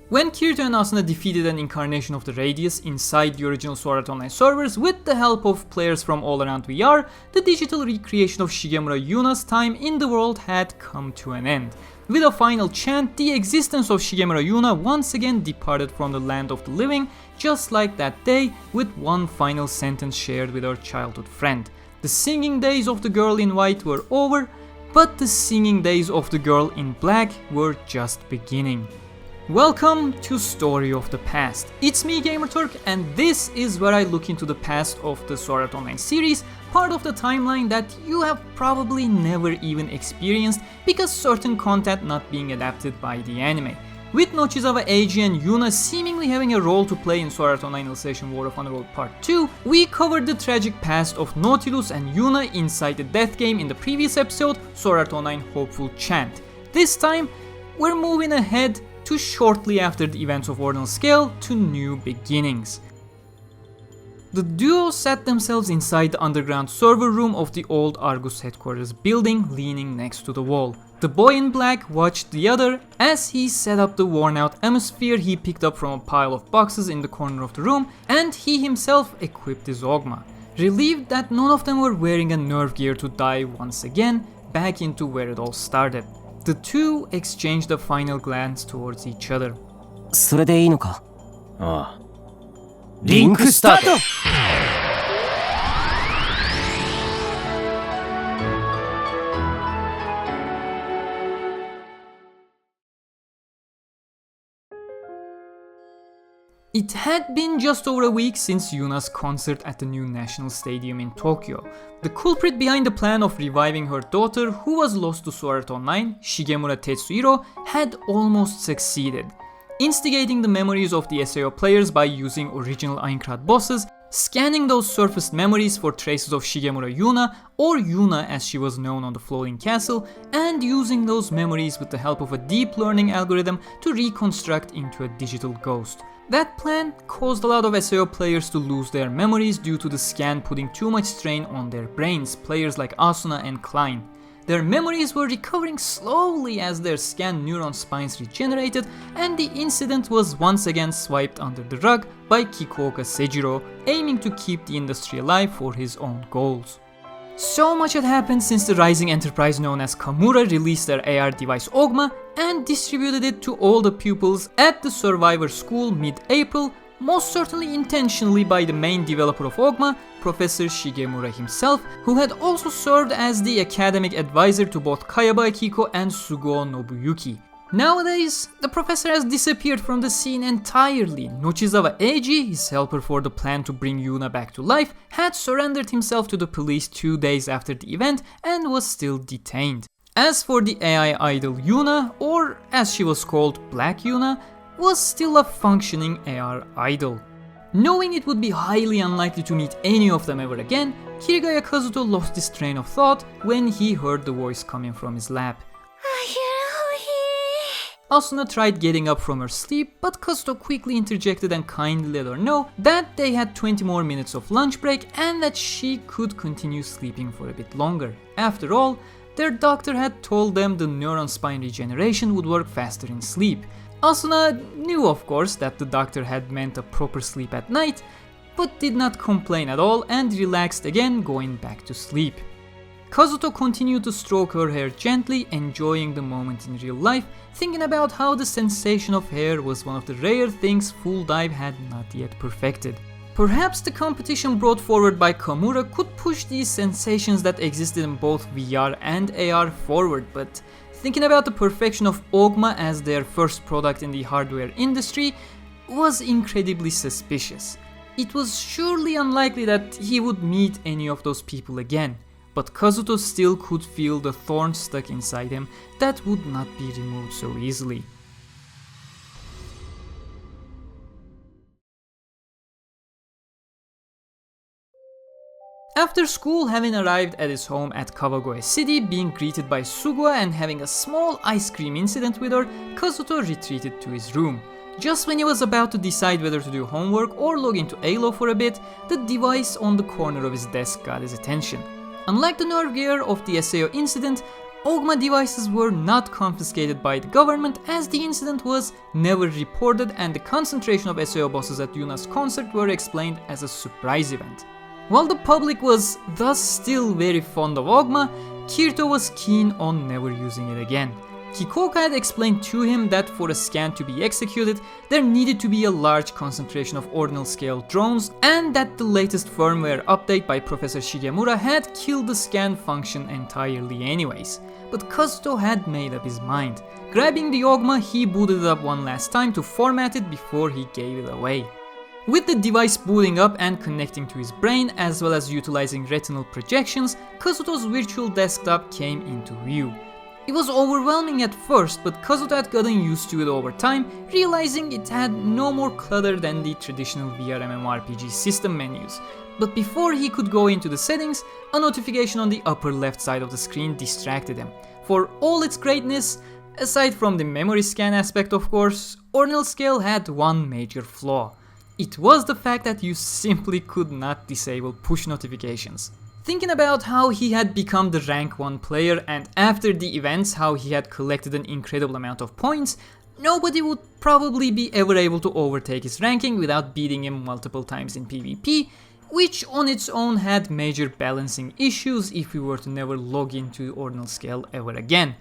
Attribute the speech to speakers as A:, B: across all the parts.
A: When Kirito and Asuna defeated an incarnation of the Radius inside the original Sword Art Online servers with the help of players from all around VR, the digital recreation of Shigemura Yuna's time in the world had come to an end. With a final chant, the existence of Shigemura Yuna once again departed from the land of the living, just like that day, with one final sentence shared with her childhood friend. The singing days of the girl in white were over, but the singing days of the girl in black were just beginning. Welcome to Story of the Past. It's me, Gamerturk, and this is where I look into the past of the Sword Art Online series, part of the timeline that you have probably never even experienced because certain content not being adapted by the anime. With Nochizawa Eiji and YUNA seemingly having a role to play in Sword Art Online Alicization War of Underworld Part 2, we covered the tragic past of Nautilus and YUNA inside the death game in the previous episode, Sword Art Online Hopeful Chant. This time, we're moving ahead to shortly after the events of Ordinal Scale to new beginnings. The duo sat themselves inside the underground server room of the old Argus headquarters building, leaning next to the wall. The boy in black watched the other as he set up the worn out hemisphere he picked up from a pile of boxes in the corner of the room, and he himself equipped his Ogma. Relieved that none of them were wearing a nerve gear to dive once again back into where it all started. The two exchanged a final glance towards each other.
B: それでいいのか? ああ。リンクスタート!
A: It had been just over a week since Yuna's concert at the new National Stadium in Tokyo. The culprit behind the plan of reviving her daughter, who was lost to Sword Art Online, Shigemura Tetsuhiro, had almost succeeded. Instigating the memories of the SAO players by using original Aincrad bosses, scanning those surfaced memories for traces of Shigemura Yuna, or Yuuna as she was known on the floating castle, and using those memories with the help of a deep learning algorithm to reconstruct into a digital ghost. That plan caused a lot of SAO players to lose their memories due to the scan putting too much strain on their brains, players like Asuna and Klein. Their memories were recovering slowly as their scanned neuron spines regenerated, and the incident was once again swiped under the rug by Kikuoka Seijiro, aiming to keep the industry alive for his own goals. So much had happened since the rising enterprise known as KAMURA released their AR device Ogma and distributed it to all the pupils at the Survivor School mid-April, most certainly intentionally by the main developer of Ogma, Professor Shigemura himself, who had also served as the academic advisor to both Kayaba Akiko and Suguo Nobuyuki. Nowadays, the professor has disappeared from the scene entirely. Nochizawa Eiji, his helper for the plan to bring Yuna back to life, had surrendered himself to the police 2 days after the event and was still detained. As for the AI Idol YUNA, or as she was called, Black YUNA, was still a functioning AR idol. Knowing it would be highly unlikely to meet any of them ever again, Kirigaya Kazuto lost his train of thought when he heard the voice coming from his lap. Asuna tried getting up from her sleep, but Kazuto quickly interjected and kindly let her know that they had 20 more minutes of lunch break and that she could continue sleeping for a bit longer. After all, their doctor had told them the neuron spine regeneration would work faster in sleep. Asuna knew, of course, that the doctor had meant a proper sleep at night, but did not complain at all and relaxed again, going back to sleep. Kazuto continued to stroke her hair gently, enjoying the moment in real life, thinking about how the sensation of hair was one of the rare things Full Dive had not yet perfected. Perhaps the competition brought forward by KAMURA could push these sensations that existed in both VR and AR forward, but thinking about the perfection of Ogma as their first product in the hardware industry was incredibly suspicious. It was surely unlikely that he would meet any of those people again, but Kazuto still could feel the thorn stuck inside him that would not be removed so easily. After school, having arrived at his home at Kawagoe City, being greeted by Suguha and having a small ice cream incident with her, Kazuto retreated to his room. Just when he was about to decide whether to do homework or log into ALO for a bit, the device on the corner of his desk got his attention. Unlike the nerve gear of the SAO incident, Ogma devices were not confiscated by the government as the incident was never reported and the concentration of SAO bosses at YUNA's concert were explained as a surprise event. While the public was thus still very fond of Ogma, Kirito was keen on never using it again. Kikoka had explained to him that for a scan to be executed, there needed to be a large concentration of ordinal scale drones and that the latest firmware update by Professor Shigemura had killed the scan function entirely anyways. But Kazuto had made up his mind. Grabbing the Ogma, he booted it up one last time to format it before he gave it away. With the device booting up and connecting to his brain as well as utilizing retinal projections, Kazuto's virtual desktop came into view. It was overwhelming at first, but Kazuto had gotten used to it over time, realizing it had no more clutter than the traditional VR-MMORPG system menus. But before he could go into the settings, a notification on the upper left side of the screen distracted him. For all its greatness, aside from the memory scan aspect of course, Ordinal Scale had one major flaw. It was the fact that you simply could not disable push notifications. Thinking about how he had become the rank 1 player and after the events how he had collected an incredible amount of points, nobody would probably be ever able to overtake his ranking without beating him multiple times in PvP, which on its own had major balancing issues if we were to never log into Ordinal Scale ever again.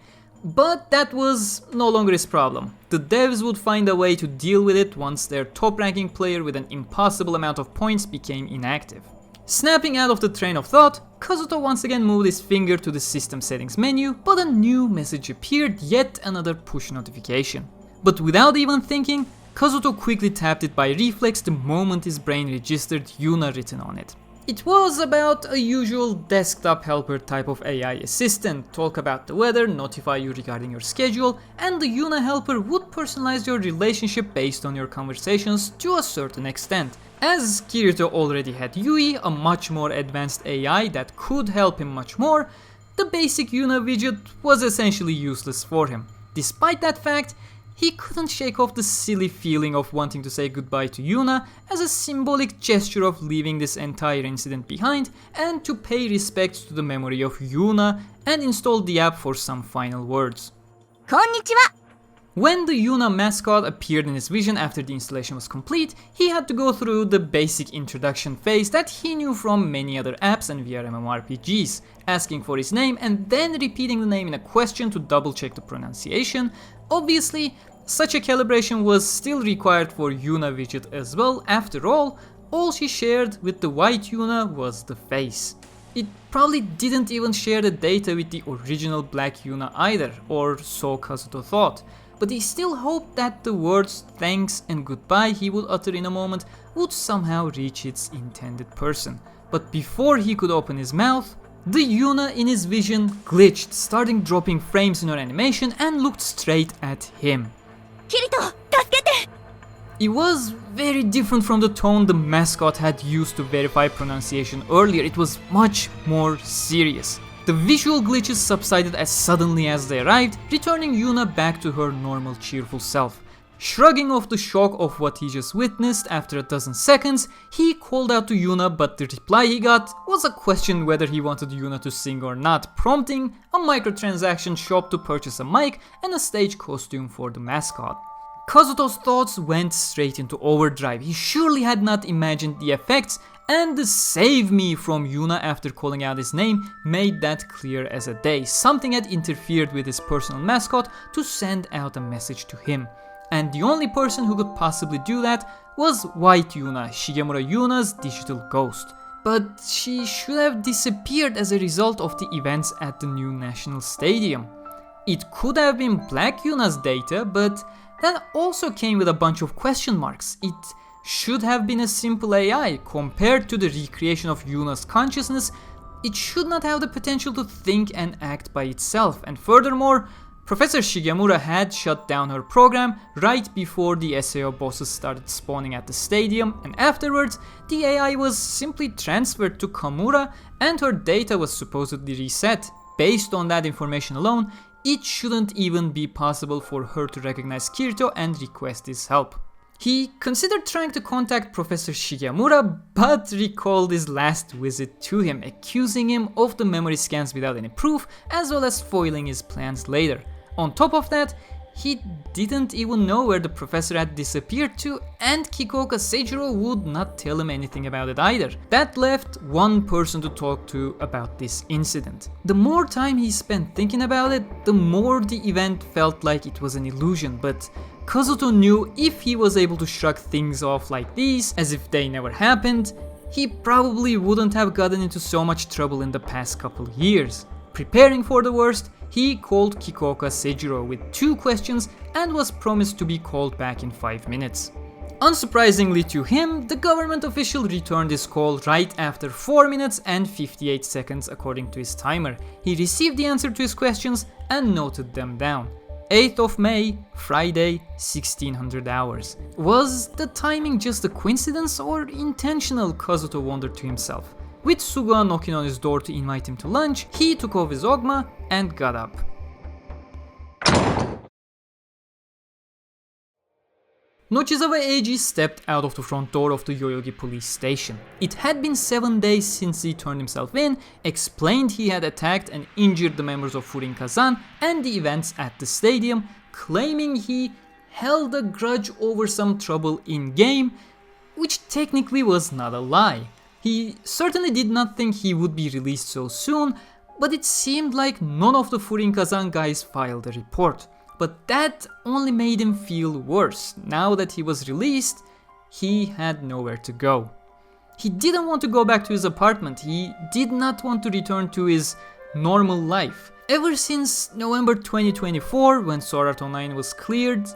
A: But that was no longer his problem. The devs would find a way to deal with it once their top ranking player with an impossible amount of points became inactive. Snapping out of the train of thought, Kazuto once again moved his finger to the system settings menu, but a new message appeared, yet another push notification. But without even thinking, Kazuto quickly tapped it by reflex the moment his brain registered YUNA written on it. It was about a usual desktop helper type of AI assistant, talk about the weather, notify you regarding your schedule, and the YUNA helper would personalize your relationship based on your conversations to a certain extent. As Kirito already had Yui, a much more advanced AI that could help him much more, the basic YUNA widget was essentially useless for him. Despite that fact, he couldn't shake off the silly feeling of wanting to say goodbye to YUNA as a symbolic gesture of leaving this entire incident behind and to pay respect to the memory of YUNA and installed the app for some final words.
C: Konnichiwa!
A: When the YUNA mascot appeared in his vision after the installation was complete, he had to go through the basic introduction phase that he knew from many other apps and VR MMORPGs, asking for his name and then repeating the name in a question to double check the pronunciation. Obviously, such a calibration was still required for YUNA widget as well. After all she shared with the white YUNA was the face. It probably didn't even share the data with the original black YUNA either, or so Kazuto thought. But he still hoped that the words thanks and goodbye he would utter in a moment would somehow reach its intended person. But before he could open his mouth, the YUNA in his vision glitched, starting dropping frames in her animation and looked straight at him.
C: Kirito, tasukete!
A: It was very different from the tone the mascot had used to verify pronunciation earlier. It was much more serious. The visual glitches subsided as suddenly as they arrived, returning YUNA back to her normal cheerful self. Shrugging off the shock of what he just witnessed after a dozen seconds, he called out to YUNA, but the reply he got was a question whether he wanted YUNA to sing or not, prompting a microtransaction shop to purchase a mic and a stage costume for the mascot. Kazuto's thoughts went straight into overdrive. He surely had not imagined the effects, and the save me from YUNA after calling out his name made that clear as a day. Something had interfered with his personal mascot to send out a message to him. And the only person who could possibly do that was white YUNA, Shigemura YUNA's digital ghost. But she should have disappeared as a result of the events at the new National Stadium. It could have been black YUNA's data, but that also came with a bunch of question marks. It should have been a simple AI. Compared to the recreation of YUNA's consciousness, it should not have the potential to think and act by itself. And furthermore, Professor Shigemura had shut down her program right before the SAO bosses started spawning at the stadium, and afterwards the AI was simply transferred to KAMURA and her data was supposedly reset. Based on that information alone, it shouldn't even be possible for her to recognize Kirito and request his help. He considered trying to contact Professor Shigemura, but recalled his last visit to him, accusing him of the memory scans without any proof, as well as foiling his plans later. On top of that, he didn't even know where the professor had disappeared to, and Kikoka Seijiro would not tell him anything about it either. That left one person to talk to about this incident. The more time he spent thinking about it, the more the event felt like it was an illusion, but Kazuto knew if he was able to shrug things off like these, as if they never happened, he probably wouldn't have gotten into so much trouble in the past couple years. Preparing for the worst, he called Kikoka Seijiro with 2 questions and was promised to be called back in 5 minutes. Unsurprisingly to him, the government official returned his call right after 4 minutes and 58 seconds according to his timer. He received the answer to his questions and noted them down. 8th of May, Friday, 1600 hours. Was the timing just a coincidence or intentional, Kazuto wondered to himself. With Suga knocking on his door to invite him to lunch, he took off his ogma and got up. Nochizawa Eiji stepped out of the front door of the Yoyogi Police Station. It had been 7 days since he turned himself in, explained he had attacked and injured the members of Furin Kazan and the events at the stadium, claiming he held a grudge over some trouble in-game, which technically was not a lie. He certainly did not think he would be released so soon, but it seemed like none of the Furin Kazan guys filed a report. But that only made him feel worse. Now that he was released, he had nowhere to go. He didn't want to go back to his apartment. He did not want to return to his normal life. Ever since November 2024, when Sword Art Online was cleared,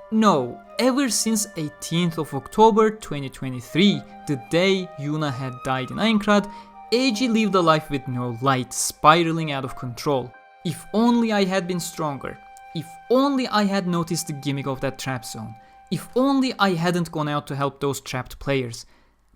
A: no, ever since 18th of October 2023, the day Yuna had died in Aincrad, Eiji lived a life with no light, spiraling out of control. If only I had been stronger. If only I had noticed the gimmick of that trap zone. If only I hadn't gone out to help those trapped players.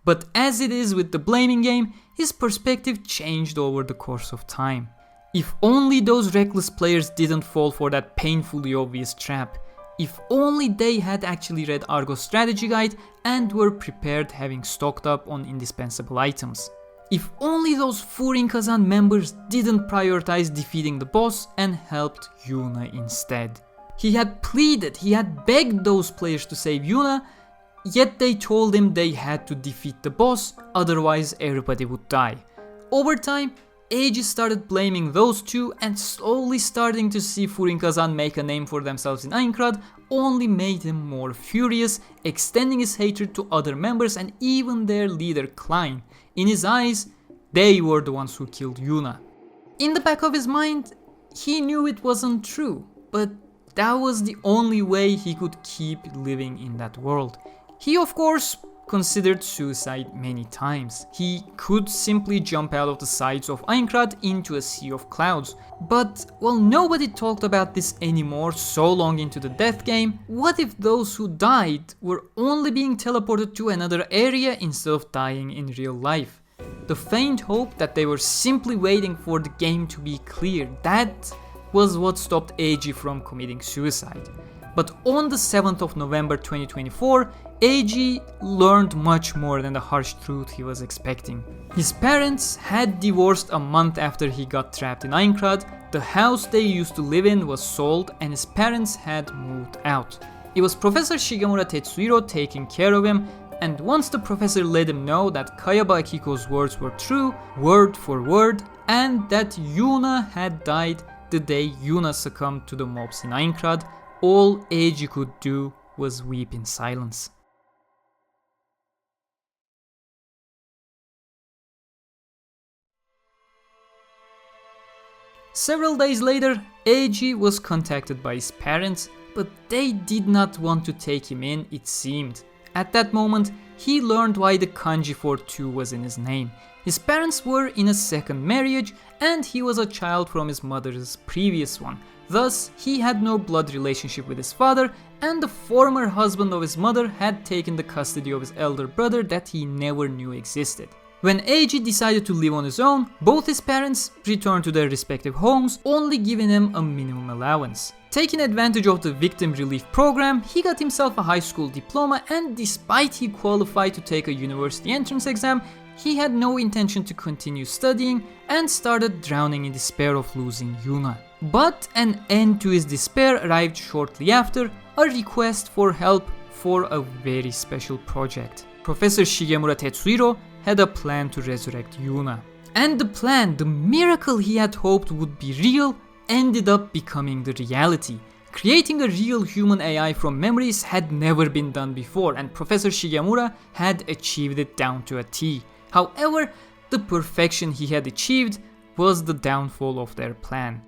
A: But as it is with the blaming game, his perspective changed over the course of time. If only those reckless players didn't fall for that painfully obvious trap. If only they had actually read Argo's strategy guide and were prepared, having stocked up on indispensable items. If only those Furin Kazan members didn't prioritize defeating the boss and helped Yuna instead. He had pleaded, he had begged those players to save Yuna, yet they told him they had to defeat the boss, otherwise everybody would die. Over time, Eiji started blaming those two, and slowly starting to see Furin Kazan make a name for themselves in Aincrad only made him more furious, extending his hatred to other members and even their leader Klein. In his eyes, they were the ones who killed Yuna. In the back of his mind, he knew it wasn't true, but that was the only way he could keep living in that world. He of course considered suicide many times. He could simply jump out of the sides of Aincrad into a sea of clouds. But while nobody talked about this anymore so long into the death game, what if those who died were only being teleported to another area instead of dying in real life? The faint hope that they were simply waiting for the game to be cleared, that was what stopped Eiji from committing suicide. But on the 7th of November 2024, Eiji learned much more than the harsh truth he was expecting. His parents had divorced a month after he got trapped in Aincrad, the house they used to live in was sold, and his parents had moved out. It was Professor Shigemura Tetsuhiro taking care of him, and once the professor let him know that Kayaba Akiko's words were true, word for word, and that Yuna had died the day Yuna succumbed to the mobs in Aincrad, all Eiji could do was weep in silence. Several days later, Eiji was contacted by his parents, but they did not want to take him in, it seemed. At that moment, he learned why the kanji for 2 was in his name. His parents were in a second marriage, and he was a child from his mother's previous one. Thus, he had no blood relationship with his father, and the former husband of his mother had taken the custody of his elder brother that he never knew existed. When Eiji decided to live on his own, both his parents returned to their respective homes, only giving him a minimum allowance. Taking advantage of the victim relief program, he got himself a high school diploma, and despite he qualified to take a university entrance exam, he had no intention to continue studying and started drowning in despair of losing Yuna. But an end to his despair arrived shortly after, a request for help for a very special project. Professor Shigemura Tetsuhiro had a plan to resurrect Yuna. And the plan, the miracle he had hoped would be real, ended up becoming the reality. Creating a real human AI from memories had never been done before, and Professor Shigemura had achieved it down to a T. However, the perfection he had achieved was the downfall of their plan.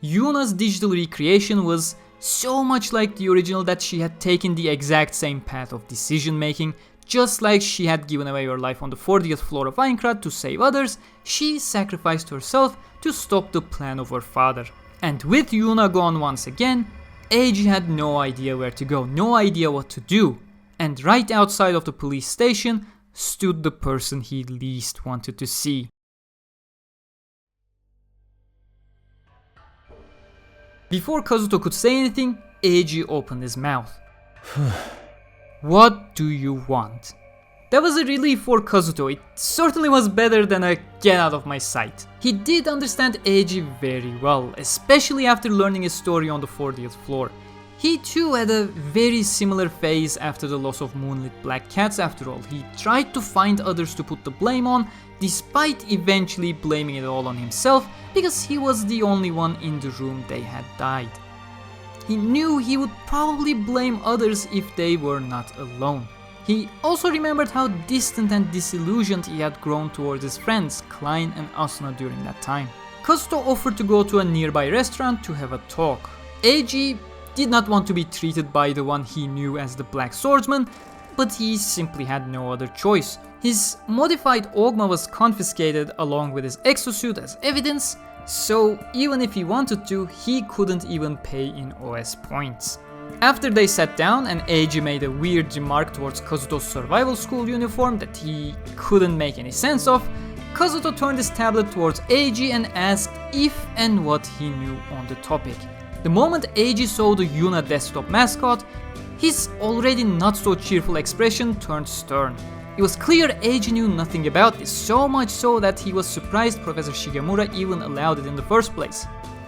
A: Yuna's digital recreation was so much like the original that she had taken the exact same path of decision making. Just like she had given away her life on the 40th floor of Aincrad to save others, she sacrificed herself to stop the plan of her father. And with Yuna gone once again, Eiji had no idea where to go, no idea what to do. And right outside of the police station stood the person he least wanted to see. Before Kazuto could say anything, Eiji opened his mouth. What do you want? That was a relief for Kazuto. It certainly was better than a get out of my sight. He did understand Eiji very well, especially after learning his story on the 40th floor. He too had a very similar phase after the loss of Moonlit Black Cats after all. He tried to find others to put the blame on, despite eventually blaming it all on himself because he was the only one in the room they had died. He knew he would probably blame others if they were not alone. He also remembered how distant and disillusioned he had grown towards his friends, Klein and Asuna, during that time. Kazuto offered to go to a nearby restaurant to have a talk. Eiji did not want to be treated by the one he knew as the Black Swordsman, but he simply had no other choice. His modified Ogma was confiscated along with his exosuit as evidence, so even if he wanted to, he couldn't even pay in OS points. After they sat down and Eiji made a weird remark towards Kazuto's survival school uniform that he couldn't make any sense of, Kazuto turned his tablet towards Eiji and asked if and what he knew on the topic. The moment Eiji saw the YUNA desktop mascot, his already not so cheerful expression turned stern. It was clear Eiji knew nothing about this, so much so that he was surprised Professor Shigemura even allowed it in the first place.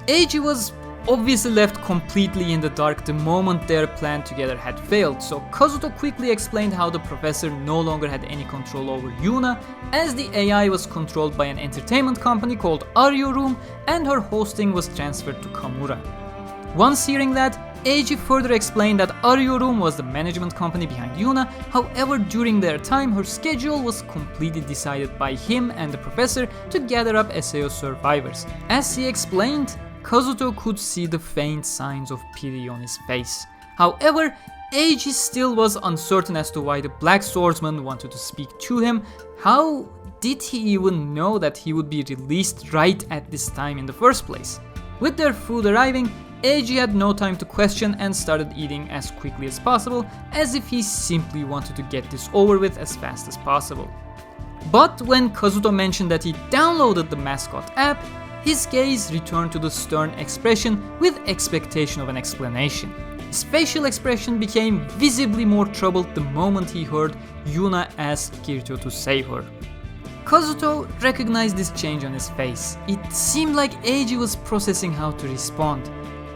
A: Eiji was obviously left completely in the dark the moment their plan together had failed, so Kazuto quickly explained how the professor no longer had any control over Yuna, as the AI was controlled by an entertainment company called Ario Room and her hosting was transferred to KAMURA. Once hearing that, Eiji further explained that Ario Room was the management company behind Yuna. However, during their time, her schedule was completely decided by him and the professor to gather up SAO survivors. As he explained, Kazuto could see the faint signs of pity on his face. However, Eiji still was uncertain as to why the Black Swordsman wanted to speak to him. How did he even know that he would be released right at this time in the first place? With their food arriving, Eiji had no time to question and started eating as quickly as possible, as if he simply wanted to get this over with as fast as possible. But when Kazuto mentioned that he downloaded the mascot app, his gaze returned to the stern expression with expectation of an explanation. His facial expression became visibly more troubled the moment he heard Yuna ask Kirito to save her. Kazuto recognized this change on his face. It seemed like Eiji was processing how to respond.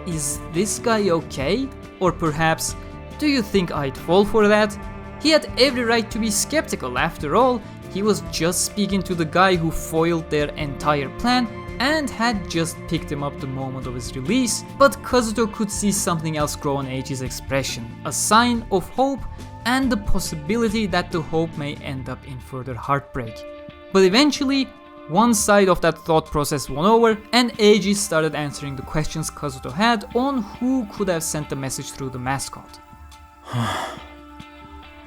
A: Is this guy okay? Or perhaps, do you think I'd fall for that? He had every right to be skeptical. After all, he was just speaking to the guy who foiled their entire plan and had just picked him up the moment of his release. But Kazuto could see something else grow on Eiji's expression, a sign of hope and the possibility that the hope may end up in further heartbreak. But eventually, one side of that thought process won over and Eiji started answering the questions Kazuto had on who could have sent the message through the mascot.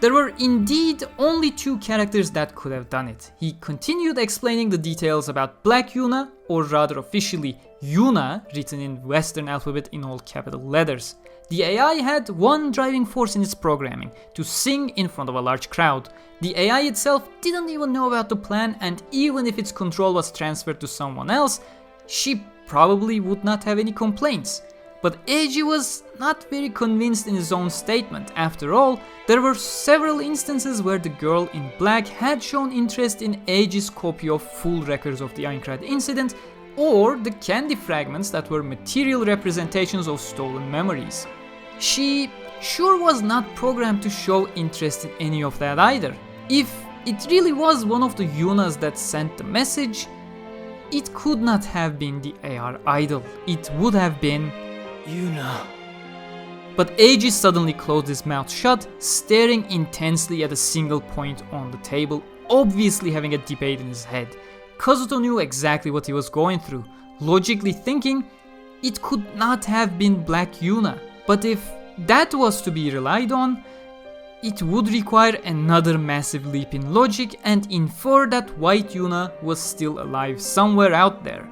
A: There were indeed only two characters that could have done it. He continued explaining the details about Black Yuna, or rather officially YUNA, written in Western alphabet in all capital letters. The AI had one driving force in its programming, to sing in front of a large crowd. The AI itself didn't even know about the plan, and even if its control was transferred to someone else, she probably would not have any complaints. But Eiji was not very convinced in his own statement. After all, there were several instances where the girl in black had shown interest in Eiji's copy of full records of the Aincrad incident, or the candy fragments that were material representations of stolen memories. She sure was not programmed to show interest in any of that either. If it really was one of the Yunas that sent the message, it could not have been the AI Idol. It would have been
B: YUNA.
A: But Eiji suddenly closed his mouth shut, staring intensely at a single point on the table, obviously having a debate in his head. Kazuto knew exactly what he was going through, logically thinking it could not have been Black YUNA. But if that was to be relied on, it would require another massive leap in logic and infer that White YUNA was still alive somewhere out there.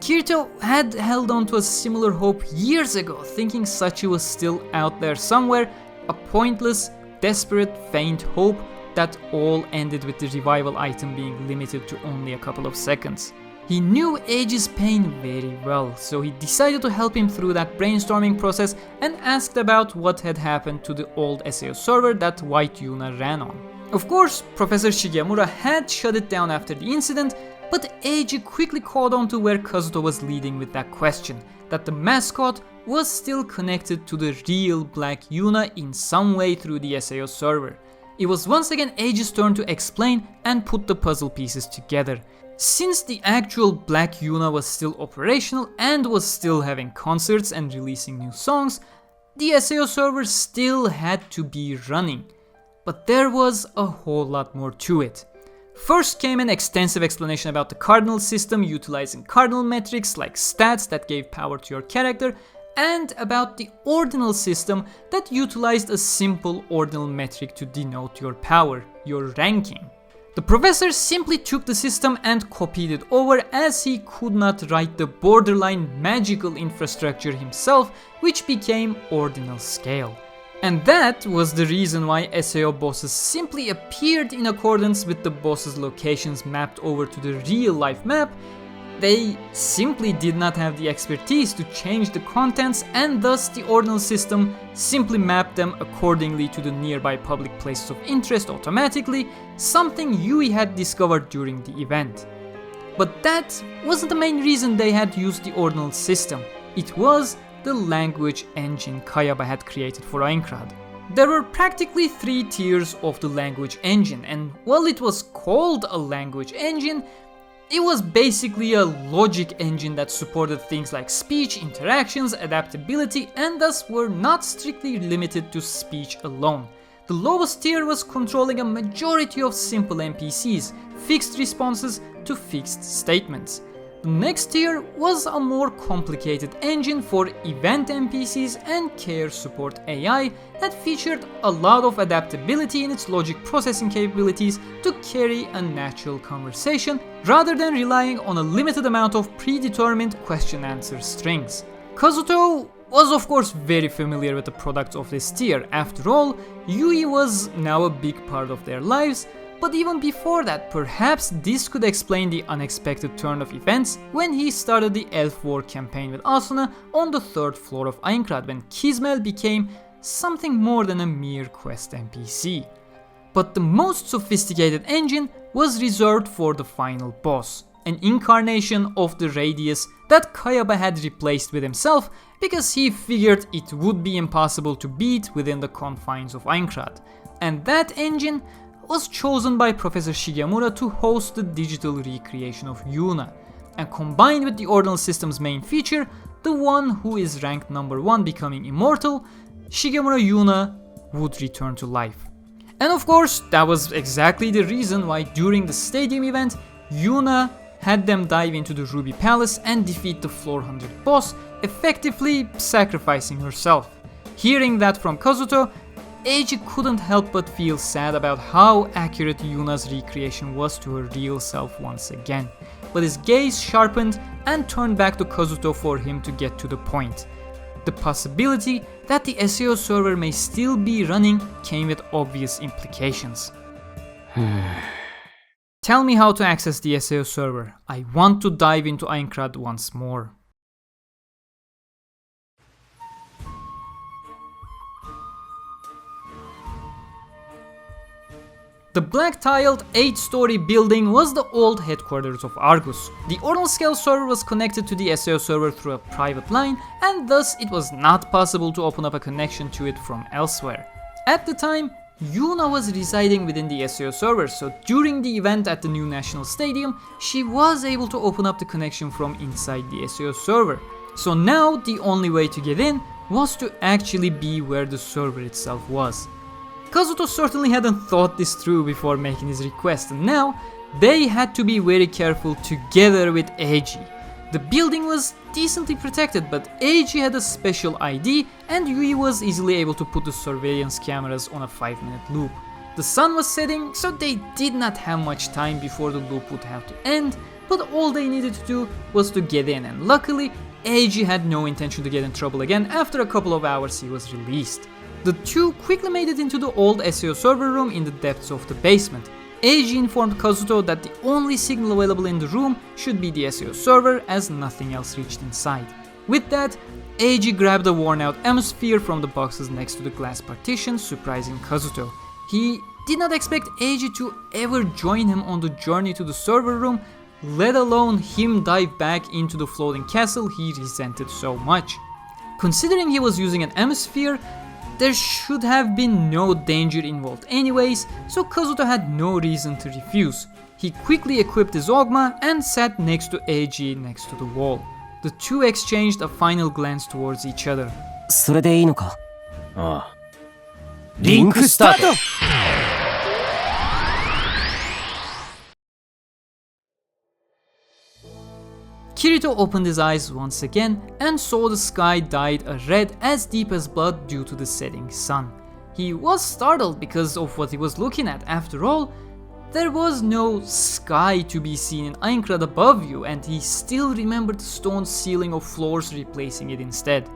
A: Kirito had held on to a similar hope years ago, thinking Sachi was still out there somewhere, a pointless, desperate, faint hope that all ended with the revival item being limited to only a couple of seconds. He knew Eiji's pain very well, so he decided to help him through that brainstorming process and asked about what had happened to the old SAO server that White YUNA ran on. Of course, Professor Shigemura had shut it down after the incident, but Eiji quickly caught on to where Kazuto was leading with that question, that the mascot was still connected to the real Black YUNA in some way through the SAO server. It was once again Eiji's turn to explain and put the puzzle pieces together. Since the actual Black YUNA was still operational and was still having concerts and releasing new songs, the SAO server still had to be running. But there was a whole lot more to it. First came an extensive explanation about the cardinal system utilizing cardinal metrics like stats that gave power to your character, and about the ordinal system that utilized a simple ordinal metric to denote your power, your ranking. The professor simply took the system and copied it over, as he could not write the borderline magical infrastructure himself, which became Ordinal Scale. And that was the reason why SAO bosses simply appeared in accordance with the boss's locations mapped over to the real life map. They simply did not have the expertise to change the contents, and thus the Ordinal system simply mapped them accordingly to the nearby public places of interest automatically, something Yui had discovered during the event. But that wasn't the main reason they had used the Ordinal system. It was the language engine Kayaba had created for Aincrad. There were practically 3 tiers of the language engine, and while it was called a language engine, it was basically a logic engine that supported things like speech, interactions, adaptability, and thus were not strictly limited to speech alone. The lowest tier was controlling a majority of simple NPCs, fixed responses to fixed statements. The next tier was a more complicated engine for event NPCs and care support AI that featured a lot of adaptability in its logic processing capabilities to carry a natural conversation rather than relying on a limited amount of predetermined question-answer strings. Kazuto was of course very familiar with the products of this tier. After all, Yui was now a big part of their lives. But even before that, perhaps this could explain the unexpected turn of events when he started the Elf War campaign with Asuna on the 3rd floor of Aincrad, when Kismel became something more than a mere quest NPC. But the most sophisticated engine was reserved for the final boss, an incarnation of the Radius that Kayaba had replaced with himself because he figured it would be impossible to beat within the confines of Aincrad. And that engine was chosen by Professor Shigemura to host the digital recreation of YUNA, and combined with the Ordinal system's main feature, the one who is ranked number 1 becoming immortal, Shigemura YUNA would return to life. And of course, that was exactly the reason why during the stadium event, YUNA had them dive into the Ruby Palace and defeat the floor 100 boss, effectively sacrificing herself. Hearing that from Kazuto, Eiji couldn't help but feel sad about how accurate Yuna's recreation was to her real self once again, but his gaze sharpened and turned back to Kazuto for him to get to the point. The possibility that the SAO server may still be running came with obvious implications. Tell me how to access the SAO server. I want to dive into Aincrad once more. The black-tiled 8-story building was the old headquarters of Argus. The Ordinal Scale server was connected to the SAO server through a private line, and thus it was not possible to open up a connection to it from elsewhere. At the time, Yuuna was residing within the SAO server, so during the event at the new National Stadium, she was able to open up the connection from inside the SAO server. So now the only way to get in was to actually be where the server itself was. Kazuto certainly hadn't thought this through before making his request, and now they had to be very careful together with Eiji. The building was decently protected, but Eiji had a special ID and Yui was easily able to put the surveillance cameras on a 5-minute loop. The sun was setting, so they did not have much time before the loop would have to end, but all they needed to do was to get in, and luckily Eiji had no intention to get in trouble again. After a couple of hours he was released. The two quickly made it into the old SAO server room in the depths of the basement. Eiji informed Kazuto that the only signal available in the room should be the SAO server, as nothing else reached inside. With that, Eiji grabbed a worn out atmosphere from the boxes next to the glass partition, surprising Kazuto. He did not expect Eiji to ever join him on the journey to the server room, let alone him dive back into the floating castle he resented so much. Considering he was using an atmosphere, there should have been no danger involved anyways, so Kazuto had no reason to refuse. He quickly equipped his Ogma and sat next to Eiji next to the wall. The two exchanged a final glance towards each other.
B: それでいいのか? ああ。リンクスタート!
A: Kirito opened his eyes once again and saw the sky dyed a red as deep as blood due to the setting sun. He was startled because of what he was looking at. After all, there was no sky to be seen in Aincrad above you, and he still remembered the stone ceiling of floors replacing it instead.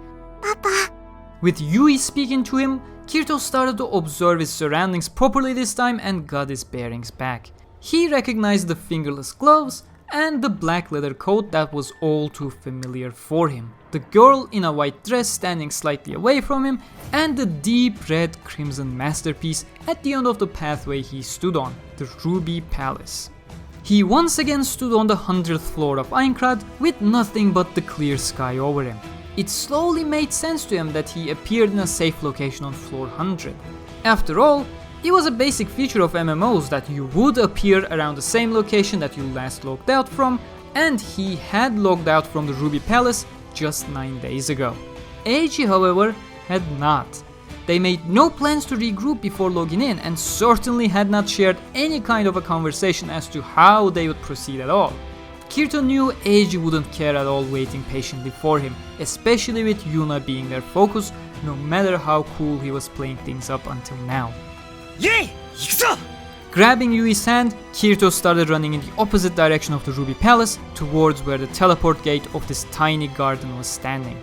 C: Papa.
A: With Yui speaking to him, Kirito started to observe his surroundings properly this time and got his bearings back. He recognized the fingerless gloves and the black leather coat that was all too familiar for him, the girl in a white dress standing slightly away from him, and the deep red crimson masterpiece at the end of the pathway he stood on, the Ruby Palace. He once again stood on the 100th floor of Aincrad with nothing but the clear sky over him. It slowly made sense to him that he appeared in a safe location on floor 100. After all, it was a basic feature of MMOs that you would appear around the same location that you last logged out from, and he had logged out from the Ruby Palace just 9 days ago. Eiji, however, had not. They made no plans to regroup before logging in, and certainly had not shared any kind of a conversation as to how they would proceed at all. Kirito knew Eiji wouldn't care at all waiting patiently for him, especially with Yuna being their focus, no matter how cool he was playing things up until now.
B: Yay! 行くぞ!
A: Grabbing Yui's hand, Kirito started running in the opposite direction of the Ruby Palace, towards where the teleport gate of this tiny garden was standing.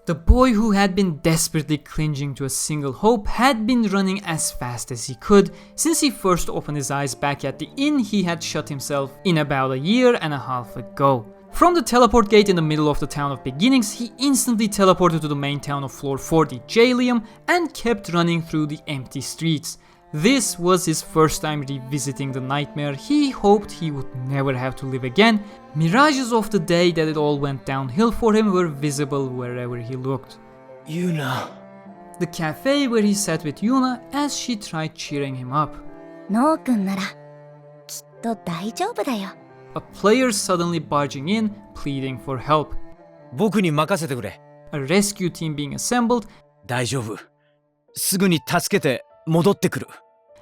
A: The boy who had been desperately clinging to a single hope had been running as fast as he could since he first opened his eyes back at the inn he had shut himself in about a year and a half ago. From the teleport gate in the middle of the town of beginnings, he instantly teleported to the main town of floor 40, Jailium, and kept running through the empty streets. This was his first time revisiting the nightmare he hoped he would never have to live again. Mirages of the day that it all went downhill for him were visible wherever he looked.
B: Yuuna.
A: The cafe where he sat with Yuuna as she tried cheering him up.
C: ノー君ならきっと大丈夫だよ。
A: A player suddenly barging in, pleading for help.
B: 僕に任せてくれ。
A: A rescue team being assembled.
B: 大丈夫。すぐに助けて戻ってくる。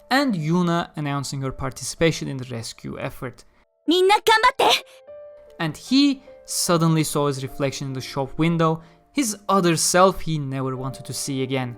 A: And Yuuna announcing her participation in the rescue effort.
C: みんな頑張って。
A: And he suddenly saw his reflection in the shop window, his other self he never wanted to see again.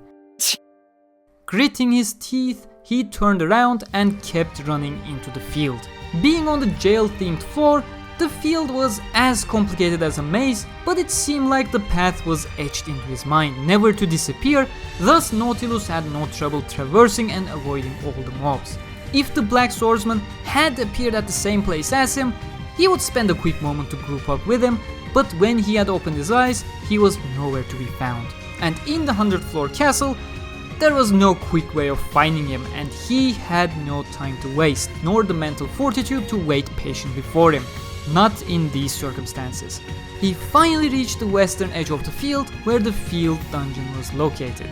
A: Gritting his teeth, he turned around and kept running into the field. Being on the jail-themed floor, The field was as complicated as a maze, but it seemed like the path was etched into his mind, never to disappear, thus Nautilus had no trouble traversing and avoiding all the mobs. If the Black Swordsman had appeared at the same place as him, he would spend a quick moment to group up with him, but when he had opened his eyes, he was nowhere to be found. And in the 100th floor castle, there was no quick way of finding him, and he had no time to waste, nor the mental fortitude to wait patiently for him. Not in these circumstances. He finally reached the western edge of the field, where the field dungeon was located.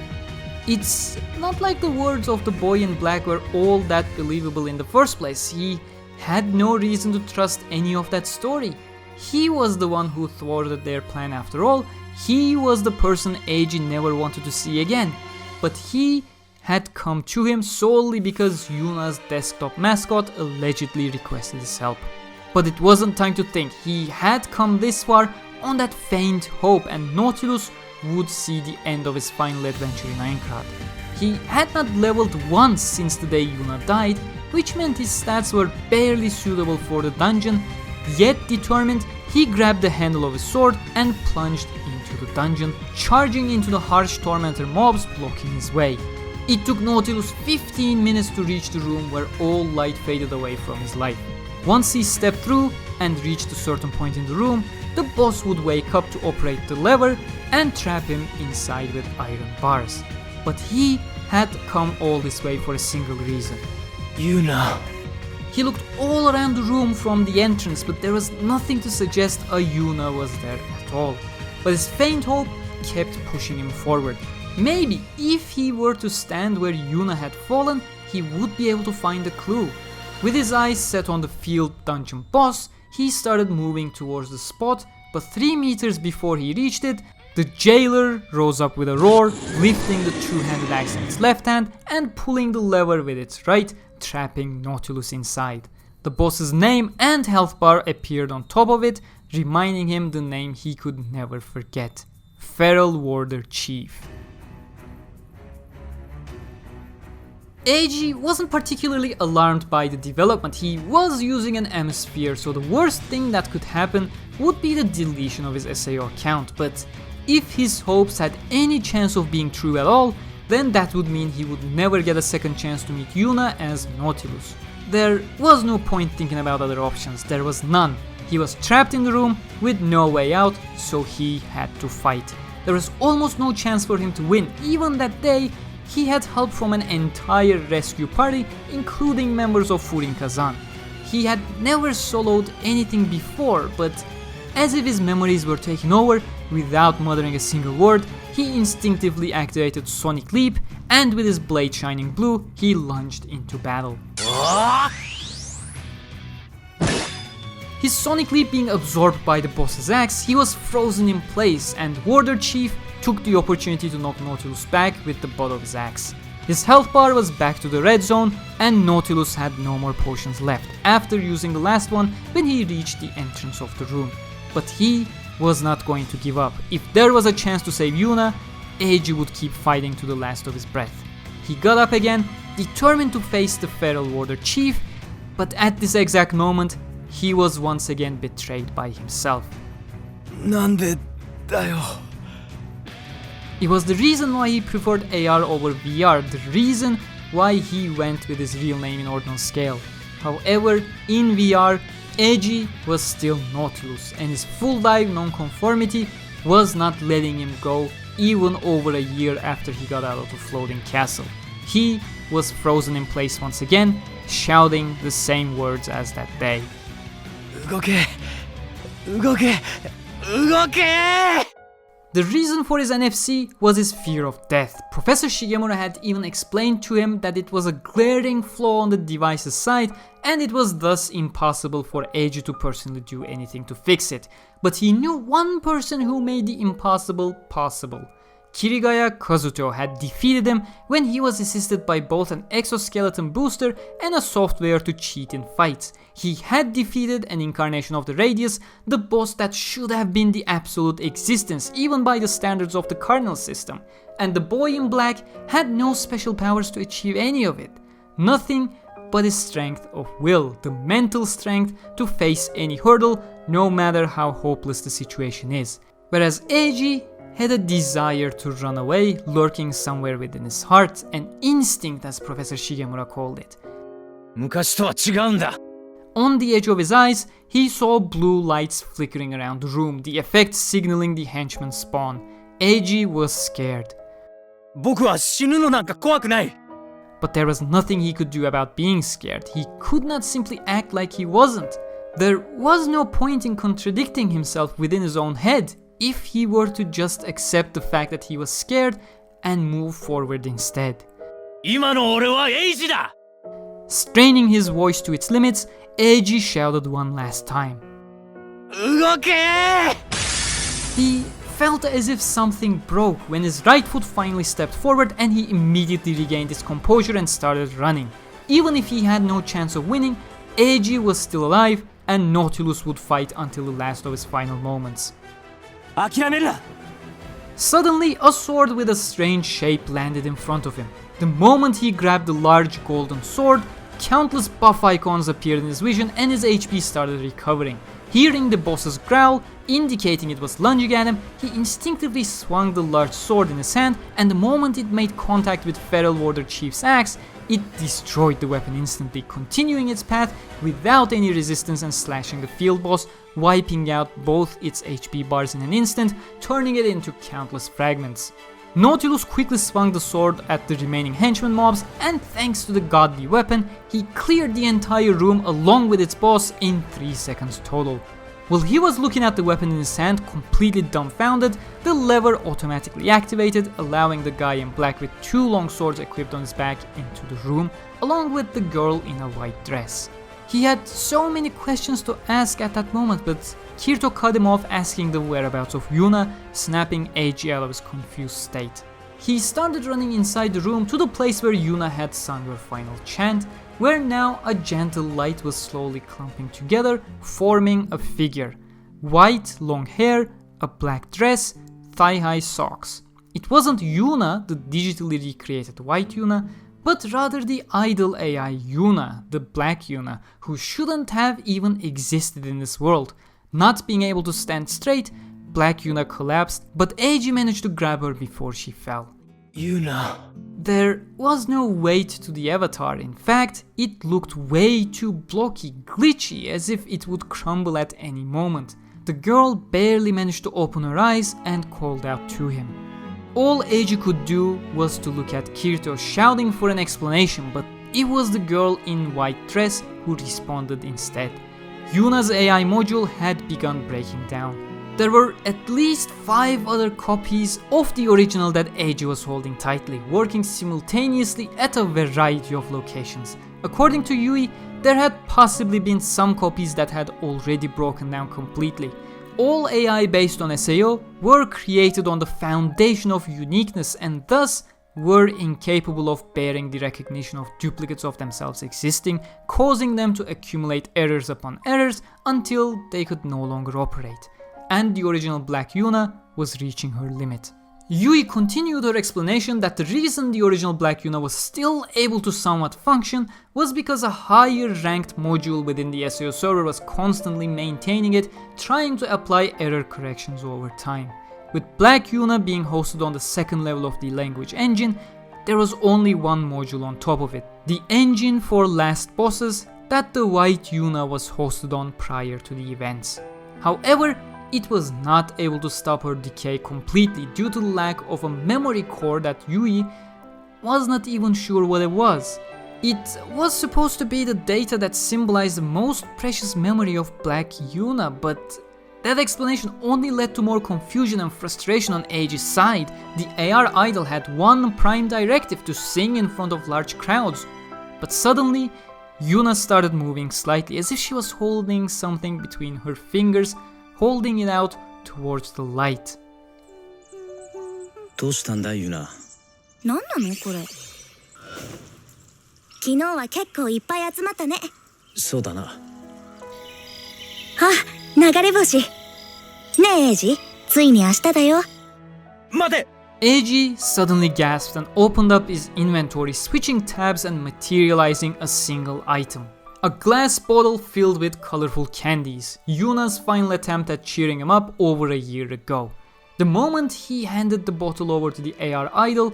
A: It's not like the words of the boy in black were all that believable in the first place. He had no reason to trust any of that story. He was the one who thwarted their plan after all. He was the person Eiji never wanted to see again. But he had come to him solely because Yuna's desktop mascot allegedly requested his help. But it wasn't time to think. He had come this far on that faint hope, and Nautilus would see the end of his final adventure in Aincrad. He had not leveled once since the day Yuna died, which meant his stats were barely suitable for the dungeon. Yet determined, he grabbed the handle of his sword and plunged into the dungeon, charging into the harsh tormentor mobs blocking his way. It took Nautilus 15 minutes to reach the room where all light faded away from his life. Once he stepped through and reached a certain point in the room, the boss would wake up to operate the lever and trap him inside with iron bars. But he had come all this way for a single reason.
B: Yuna.
A: He looked all around the room from the entrance, but there was nothing to suggest a Yuna was there at all. But his faint hope kept pushing him forward. Maybe if he were to stand where Yuna had fallen, he would be able to find a clue. With his eyes set on the field dungeon boss, he started moving towards the spot, but 3 meters before he reached it, the jailer rose up with a roar, lifting the two-handed axe in its left hand and pulling the lever with its right, trapping Nautilus inside. The boss's name and health bar appeared on top of it, reminding him the name he could never forget: Feral Warder Chief. Eiji wasn't particularly alarmed by the development. He was using an M-sphere, so the worst thing that could happen would be the deletion of his SAO count, but if his hopes had any chance of being true at all, then that would mean he would never get a second chance to meet Yuna as Nautilus. There was no point thinking about other options, there was none. He was trapped in the room with no way out, so he had to fight. There was almost no chance for him to win. Even that day, he had help from an entire rescue party, including members of Furin Kazan. He had never soloed anything before, but as if his memories were taken over, without muttering a single word, he instinctively activated Sonic Leap, and with his blade shining blue, he lunged into battle. His Sonic Leap being absorbed by the boss's axe, he was frozen in place, and Warder Chief took the opportunity to knock Nautilus back with the butt of his axe. His health bar was back to the red zone, and Nautilus had no more potions left after using the last one when he reached the entrance of the room. But he was not going to give up. If there was a chance to save Yuna, Eiji would keep fighting to the last of his breath. He got up again, determined to face the Feral Warder Chief, but at this exact moment, he was once again betrayed by himself.
B: なんでだよ。
A: It was the reason why he preferred AR over VR, the reason why he went with his real name in Ordinal Scale. However, in VR, Eiji was still Nautilus, and his full dive non-conformity was not letting him go even over a year after he got out of the floating castle. He was frozen in place once again, shouting the same words as that day.
B: 動け。動け。動け。
A: The reason for his NFC was his fear of death. Professor Shigemura had even explained to him that it was a glaring flaw on the device's side, and it was thus impossible for Eiji to personally do anything to fix it. But he knew one person who made the impossible possible. Kirigaya Kazuto had defeated him when he was assisted by both an exoskeleton booster and a software to cheat in fights. He had defeated an incarnation of the Radius, the boss that should have been the absolute existence even by the standards of the Cardinal system, and the boy in black had no special powers to achieve any of it. Nothing but his strength of will, the mental strength to face any hurdle, no matter how hopeless the situation is. Whereas Eiji had a desire to run away lurking somewhere within his heart, an instinct as Professor Shigemura called it.
B: 昔とは違うんだ。
A: On the edge of his eyes, he saw blue lights flickering around the room, the effect signaling the henchman's spawn. Eiji was scared.
B: 僕は死ぬのなんか怖くない。
A: But there was nothing he could do about being scared. He could not simply act like he wasn't. There was no point in contradicting himself within his own head if he were to just accept the fact that he was scared and move forward instead.
B: 今の俺はエイジだ。
A: Straining his voice to its limits, Eiji shouted one last time.
B: 動けー!
A: He felt as if something broke when his right foot finally stepped forward and he immediately regained his composure and started running. Even if he had no chance of winning, Eiji was still alive and Nautilus would fight until the last of his final moments.
B: 諦めるな。
A: Suddenly, a sword with a strange shape landed in front of him. The moment he grabbed the large golden sword, countless buff icons appeared in his vision and his HP started recovering. Hearing the boss's growl, indicating it was lunging at him, he instinctively swung the large sword in his hand, and the moment it made contact with Feral Warder Chief's axe, it destroyed the weapon instantly, continuing its path without any resistance and slashing the field boss, wiping out both its HP bars in an instant, turning it into countless fragments. Nautilus quickly swung the sword at the remaining henchman mobs, and thanks to the godly weapon, he cleared the entire room along with its boss in 3 seconds total. While he was looking at the weapon in his hand, completely dumbfounded, the lever automatically activated, allowing the guy in black with 2 long swords equipped on his back into the room, along with the girl in a white dress. He had so many questions to ask at that moment, but Kirito cut him off, asking the whereabouts of Yuna, snapping Eiji out of his confused state. He started running inside the room to the place where Yuna had sung her final chant, where now a gentle light was slowly clumping together, forming a figure. White, long hair, a black dress, thigh-high socks. It wasn't Yuna, the digitally recreated white Yuna, but rather the idol AI YUNA, the black Yuna, who shouldn't have even existed in this world. Not being able to stand straight, black Yuna collapsed, but Eiji managed to grab her before she fell.
B: YUNA.
A: There was no weight to the avatar. In fact, it looked way too blocky, glitchy, as if it would crumble at any moment. The girl barely managed to open her eyes and called out to him. All Eiji could do was to look at Kirito, shouting for an explanation, but it was the girl in white dress who responded instead. Yuna's AI module had begun breaking down. There were at least 5 other copies of the original that Eiji was holding tightly, working simultaneously at a variety of locations. According to Yui, there had possibly been some copies that had already broken down completely. All AI based on SAO were created on the foundation of uniqueness and thus were incapable of bearing the recognition of duplicates of themselves existing, causing them to accumulate errors upon errors until they could no longer operate. And the original Black Yuna was reaching her limit. Yui continued her explanation that the reason the original Black Yuna was still able to somewhat function was because a higher ranked module within the SAO server was constantly maintaining it, trying to apply error corrections over time. With Black Yuna being hosted on the 2nd level of the language engine, there was only one module on top of it, the engine for last bosses that the White Yuna was hosted on prior to the events. However, it was not able to stop her decay completely due to the lack of a memory core that Yui was not even sure what it was. It was supposed to be the data that symbolized the most precious memory of Black Yuna, but that explanation only led to more confusion and frustration on Eiji's side. The AI idol had one prime directive to sing in front of large crowds, but suddenly Yuna started moving slightly as if she was holding something between her fingers, holding it out towards the light.
B: どうしたんだユナ。
C: 何なのこれ。昨日は結構いっぱい集まったね。
B: そうだな。
C: あ、流れ星。ねえエイジ、ついに明日だよ。
B: 待て。
A: Eiji suddenly gasped and opened up his inventory, switching tabs and materializing a single item. A glass bottle filled with colorful candies, Yuna's final attempt at cheering him up over a year ago. The moment he handed the bottle over to the AI idol,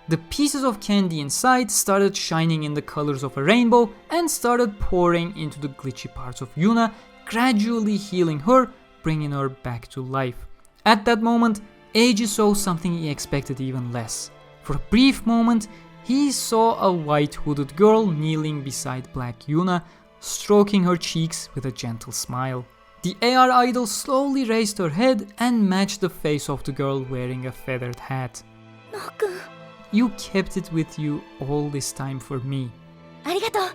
A: the pieces of candy inside started shining in the colors of a rainbow and started pouring into the glitchy parts of Yuna, gradually healing her, bringing her back to life. At that moment, Eiji saw something he expected even less. For a brief moment, he saw a white hooded girl kneeling beside black Yuna, stroking her cheeks with a gentle smile. The AI idol slowly raised her head and matched the face of the girl wearing a feathered hat.
C: No-kun.
A: You kept it with you all this time for me.
C: Arigato.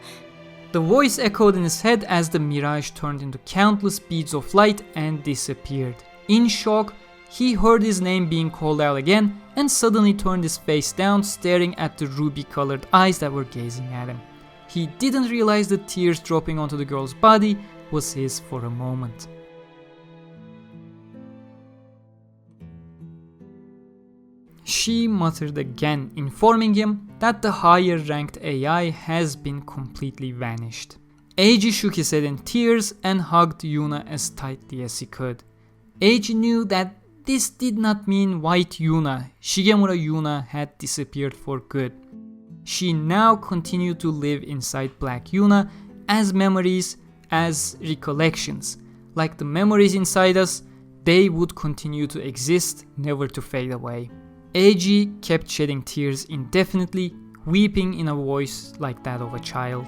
A: The voice echoed in his head as the mirage turned into countless beads of light and disappeared. In shock, he heard his name being called out again and suddenly turned his face down, staring at the ruby-colored eyes that were gazing at him. He didn't realize the tears dropping onto the girl's body was his for a moment. She muttered again, informing him that the higher-ranked AI has been completely vanished. Eiji shook his head in tears and hugged Yuna as tightly as he could. Eiji knew that this did not mean white Yuna, Shigemura Yuna, had disappeared for good. She now continued to live inside black Yuna as memories, as recollections. Like the memories inside us, they would continue to exist, never to fade away. Eiji kept shedding tears indefinitely, weeping in a voice like that of a child.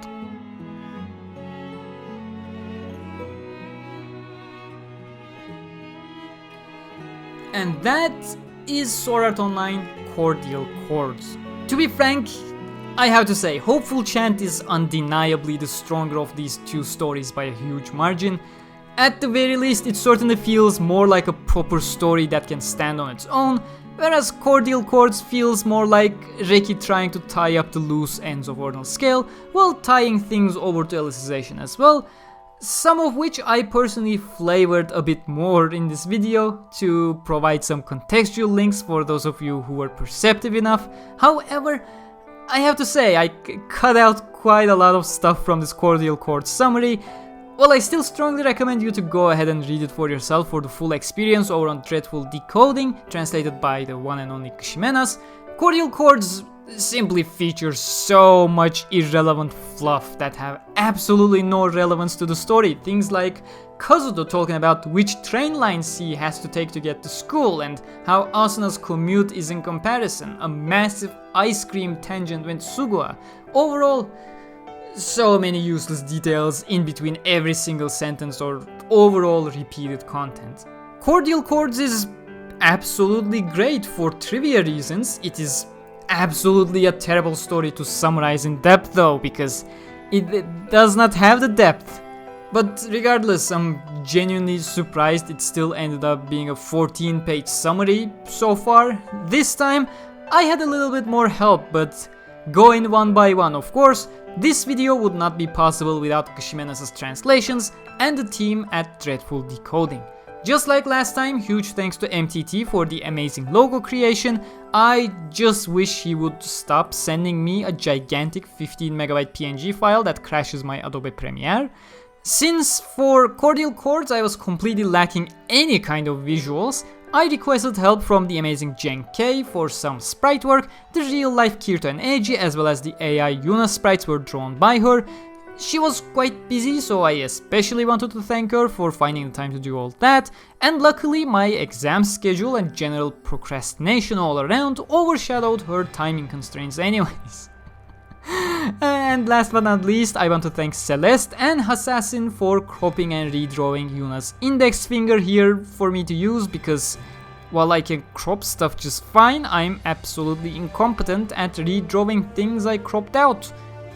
A: And that is Sword Art Online Cordial Chords. To be frank, I have to say, Hopeful Chant is undeniably the stronger of these two stories by a huge margin. At the very least, it certainly feels more like a proper story that can stand on its own, whereas Cordial Chords feels more like Reki trying to tie up the loose ends of Ordinal Scale while tying things over to Alicization as well, some of which I personally flavored a bit more in this video to provide some contextual links for those of you who were perceptive enough. However, I have to say, I cut out quite a lot of stuff from this Cordial Chords summary. Well, I still strongly recommend you to go ahead and read it for yourself for the full experience over on Dreadful Decoding, translated by the one and only Kushimenas. Cordial Chords simply features so much irrelevant fluff that have absolutely no relevance to the story. Things like Kazuto talking about which train lines he has to take to get to school and how Asuna's commute is in comparison, a massive ice cream tangent with Sugua. Overall, so many useless details in between every single sentence or overall repeated content. Cordial Chords is absolutely great for trivia reasons. It is absolutely a terrible story to summarize in depth though, because it does not have the depth. But regardless, I'm genuinely surprised it still ended up being a 14-page summary so far. This time I had a little bit more help, but going one by one, of course. This video would not be possible without Kushimenas' translations and the team at Dreadful Decoding. Just like last time, huge thanks to MTT for the amazing logo creation. I just wish he would stop sending me a gigantic 15 MB PNG file that crashes my Adobe Premiere. Since for Cordial Chords I was completely lacking any kind of visuals, I requested help from the amazing Jen K for some sprite work. The real life Kirito and Eiji as well as the AI YUNA sprites were drawn by her. She was quite busy, so I especially wanted to thank her for finding the time to do all that, and luckily my exam schedule and general procrastination all around overshadowed her timing constraints anyways. And last but not least, I want to thank Celeste and Assassin for cropping and redrawing Yuna's index finger here for me to use, because while I can crop stuff just fine, I'm absolutely incompetent at redrawing things I cropped out.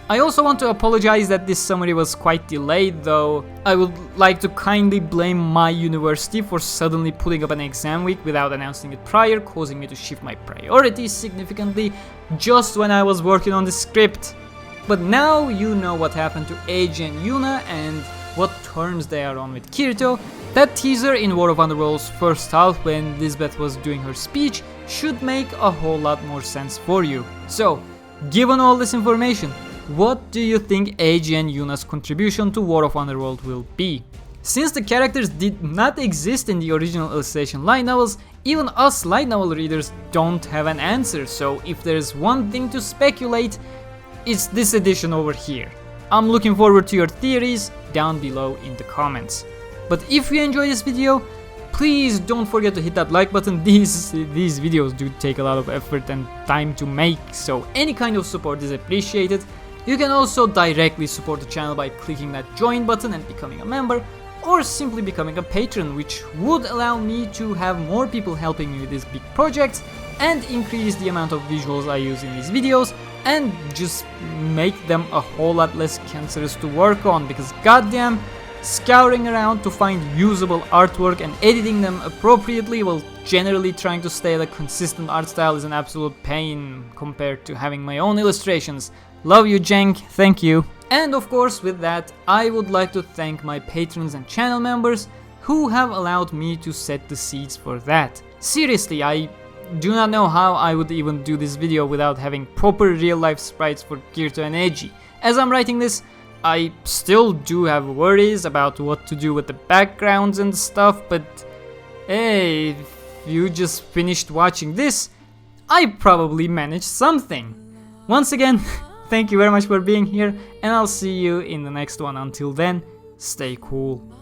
A: I also want to apologize that this summary was quite delayed though. I would like to kindly blame my university for suddenly putting up an exam week without announcing it prior, causing me to shift my priorities significantly just when I was working on the script. But now you know what happened to Eiji and YUNA and what terms they are on with Kirito. That teaser in War of Underworld's first half when Lisbeth was doing her speech should make a whole lot more sense for you. So, given all this information, what do you think Eiji and YUNA's contribution to War of Underworld will be? Since the characters did not exist in the original Alicization light novels, even us light novel readers don't have an answer, so if there's one thing to speculate, it's this edition over here. I'm looking forward to your theories down below in the comments. But if you enjoyed this video, please don't forget to hit that like button. These videos do take a lot of effort and time to make, so any kind of support is appreciated. You can also directly support the channel by clicking that join button and becoming a member, or simply becoming a patron, which would allow me to have more people helping me with these big projects and increase the amount of visuals I use in these videos and just make them a whole lot less cancerous to work on, because goddamn, scouring around to find usable artwork and editing them appropriately while generally trying to stay at a consistent art style is an absolute pain compared to having my own illustrations. Love you, Jenk, thank you. And of course, with that, I would like to thank my patrons and channel members who have allowed me to set the seeds for that. Seriously, I do not know how I would even do this video without having proper real life sprites for Kirito and Eiji. As I'm writing this, I still do have worries about what to do with the backgrounds and stuff, but hey, if you just finished watching this, I probably managed something. Once again, thank you very much for being here, and I'll see you in the next one. Until then, stay cool.